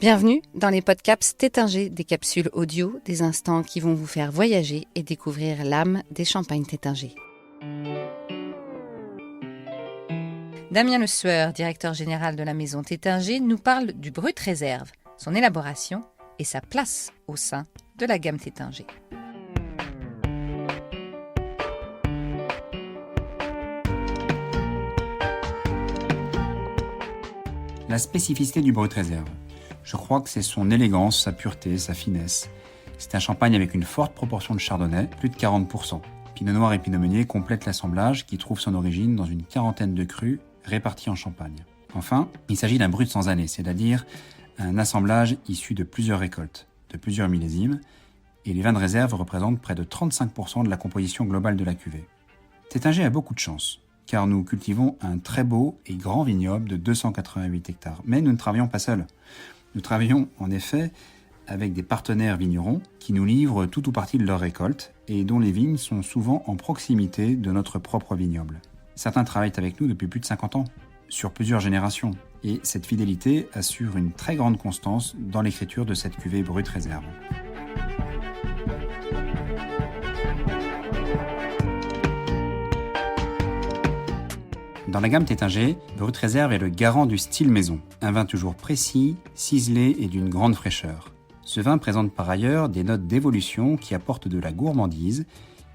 Bienvenue dans les podcasts Tétinger, des capsules audio, des instants qui vont vous faire voyager et découvrir l'âme des champagnes Tétinger. Damien Le Sueur, directeur général de la maison Tétinger, nous parle du Brut Réserve, son élaboration et sa place au sein de la gamme Tétinger. La spécificité du Brut Réserve. Je crois que c'est son élégance, sa pureté, sa finesse. C'est un champagne avec une forte proportion de chardonnay, plus de 40%. Pinot Noir et Pinot Meunier complètent l'assemblage qui trouve son origine dans une quarantaine de crus répartis en Champagne. Enfin, il s'agit d'un brut sans année, c'est-à-dire un assemblage issu de plusieurs récoltes, de plusieurs millésimes, et les vins de réserve représentent près de 35% de la composition globale de la cuvée. Tétinger a beaucoup de chance, car nous cultivons un très beau et grand vignoble de 288 hectares. Mais nous ne travaillons pas seuls. Nous travaillons en effet avec des partenaires vignerons qui nous livrent tout ou partie de leur récolte et dont les vignes sont souvent en proximité de notre propre vignoble. Certains travaillent avec nous depuis plus de 50 ans, sur plusieurs générations, et cette fidélité assure une très grande constance dans l'écriture de cette cuvée Brut Réserve. Dans la gamme Tétinger, Brut Réserve est le garant du style maison. Un vin toujours précis, ciselé et d'une grande fraîcheur. Ce vin présente par ailleurs des notes d'évolution qui apportent de la gourmandise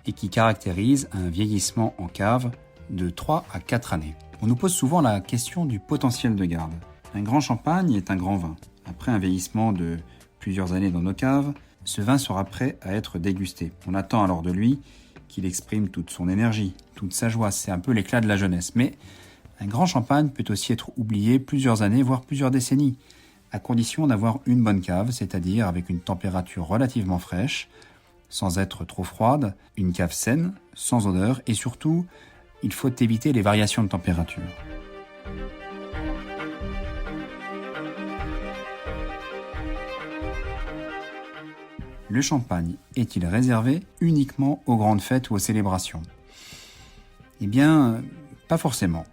et qui caractérisent un vieillissement en cave de 3 à 4 années. On nous pose souvent la question du potentiel de garde. Un grand champagne est un grand vin. Après un vieillissement de plusieurs années dans nos caves, ce vin sera prêt à être dégusté. On attend alors de lui qu'il exprime toute son énergie, toute sa joie. C'est un peu l'éclat de la jeunesse. Mais un grand champagne peut aussi être oublié plusieurs années, voire plusieurs décennies, à condition d'avoir une bonne cave, c'est-à-dire avec une température relativement fraîche, sans être trop froide, une cave saine, sans odeur, et surtout, il faut éviter les variations de température. Le champagne est-il réservé uniquement aux grandes fêtes ou aux célébrations ? Eh bien, pas forcément.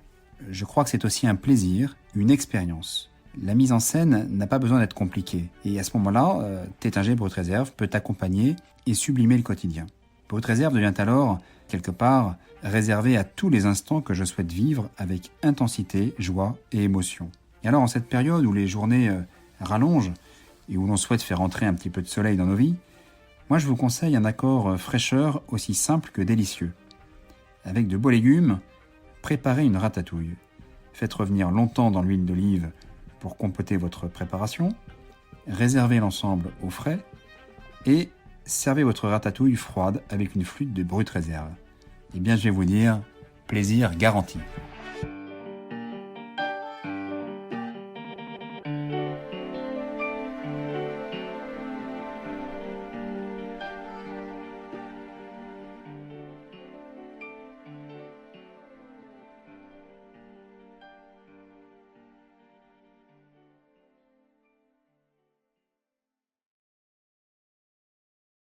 Je crois que c'est aussi un plaisir, une expérience. La mise en scène n'a pas besoin d'être compliquée. Et à ce moment-là, Tétinger Brut Réserve peut accompagner et sublimer le quotidien. Brut Réserve devient alors, quelque part, réservé à tous les instants que je souhaite vivre avec intensité, joie et émotion. Et alors, en cette période où les journées rallongent, et où l'on souhaite faire entrer un petit peu de soleil dans nos vies, moi je vous conseille un accord fraîcheur aussi simple que délicieux. Avec de beaux légumes, préparez une ratatouille. Faites revenir longtemps dans l'huile d'olive pour compléter votre préparation, réservez l'ensemble au frais et servez votre ratatouille froide avec une flûte de Brut Réserve. Eh bien je vais vous dire, plaisir garanti.